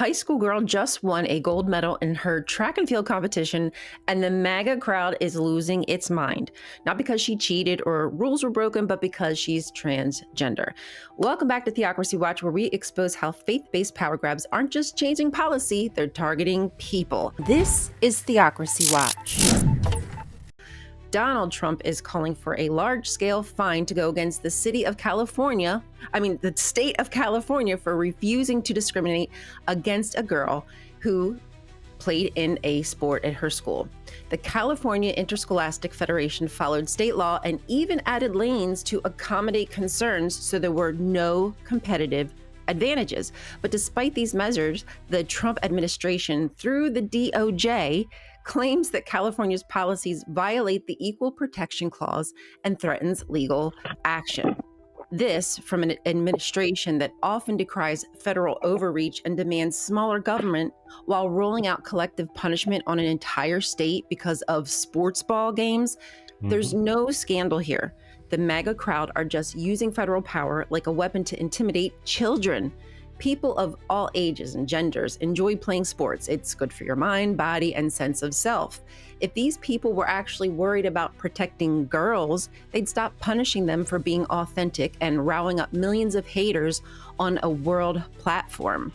High school girl just won a gold medal in her track and field competition, and the MAGA crowd is losing its mind. Not because she cheated or rules were broken, but because she's transgender. Welcome back to Theocracy Watch, where we expose how faith-based power grabs aren't just changing policy, they're targeting people. This is Theocracy Watch. Donald Trump is calling for a large-scale fine to go against the state of California for refusing to discriminate against a girl who played in a sport at her school. The California Interscholastic Federation followed state law and even added lanes to accommodate concerns so there were no competitive advantages. But despite these measures, the Trump administration, through the DOJ, claims that California's policies violate the Equal Protection Clause and threatens legal action. This from an administration that often decries federal overreach and demands smaller government while rolling out collective punishment on an entire state because of sports ball games. There's no scandal here. The MAGA crowd are just using federal power like a weapon to intimidate children. People of all ages and genders enjoy playing sports. It's good for your mind, body, and sense of self. If these people were actually worried about protecting girls, they'd stop punishing them for being authentic and rowing up millions of haters on a world platform.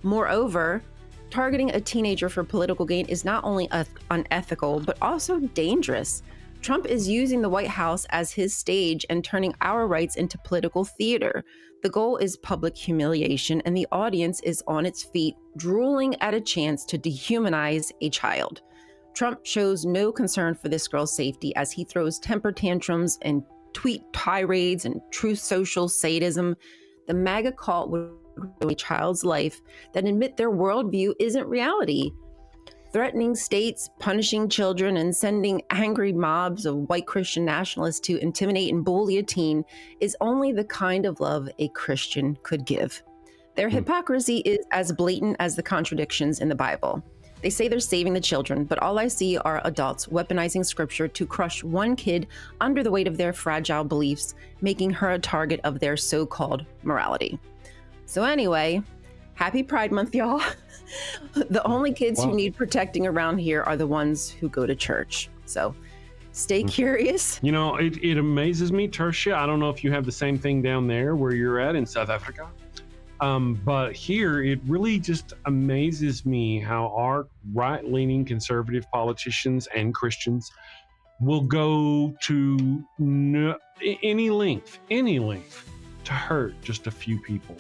Moreover, targeting a teenager for political gain is not only unethical, but also dangerous. Trump is using the White House as his stage and turning our rights into political theater. The goal is public humiliation, and the audience is on its feet, drooling at a chance to dehumanize a child. Trump shows no concern for this girl's safety as he throws temper tantrums and tweet tirades and true social sadism. The MAGA cult would ruin a child's life that admit their worldview isn't reality. Threatening states, punishing children, and sending angry mobs of white Christian nationalists to intimidate and bully a teen is only the kind of love a Christian could give. Their hypocrisy is as blatant as the contradictions in the Bible. They say they're saving the children, but all I see are adults weaponizing scripture to crush one kid under the weight of their fragile beliefs, making her a target of their so-called morality. So anyway, happy Pride Month, y'all. The only kids who need protecting around here are the ones who go to church. So stay curious. You know, it amazes me, Tertia. I don't know if you have the same thing down there where you're at in South Africa. But here, it really just amazes me how our right-leaning conservative politicians and Christians will go to any length to hurt just a few people.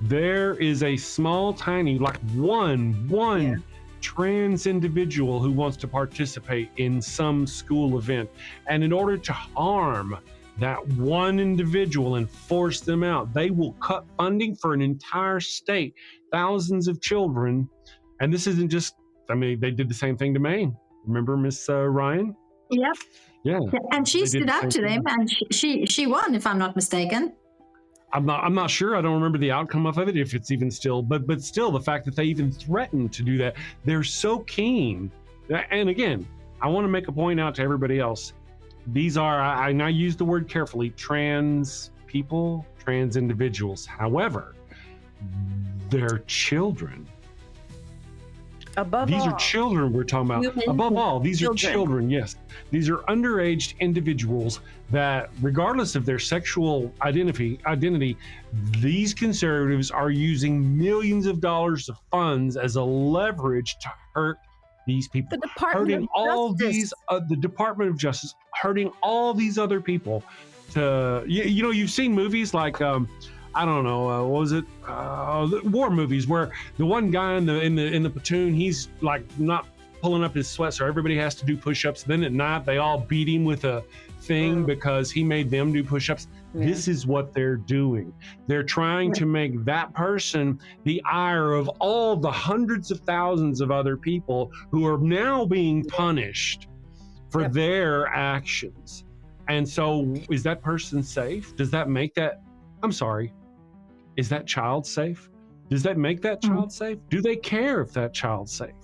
There is a small, tiny, like one trans individual who wants to participate in some school event. And in order to harm that one individual and force them out, they will cut funding for an entire state, thousands of children. And this isn't just, I mean, they did the same thing to Maine. Remember Miss Ryan? Yep. Yeah. And she stood up to them, and she won, if I'm not mistaken. I'm not sure. I don't remember the outcome of it, if it's even still, but still, the fact that they even threatened to do that, they're so keen. And again, I want to make a point out to everybody else. These are, and I use the word carefully, trans people, trans individuals. However, they're children. These are children we're talking about. Above all, these are children, yes. These are underage individuals that, regardless of their sexual identity, these conservatives are using millions of dollars of funds as a leverage to hurt these people. The Department The Department of Justice hurting all these other people. You know, you've seen movies like I don't know, what was it? War movies where the one guy in the platoon, he's like not pulling up his sweat, so everybody has to do push-ups. Then at night, they all beat him with a thing because he made them do push-ups. Yeah. This is what they're doing. They're trying to make that person the ire of all the hundreds of thousands of other people who are now being punished for their actions. And so is that person safe? Does that make that, I'm sorry, is that child safe? Does that make that child safe? Do they care if that child's safe?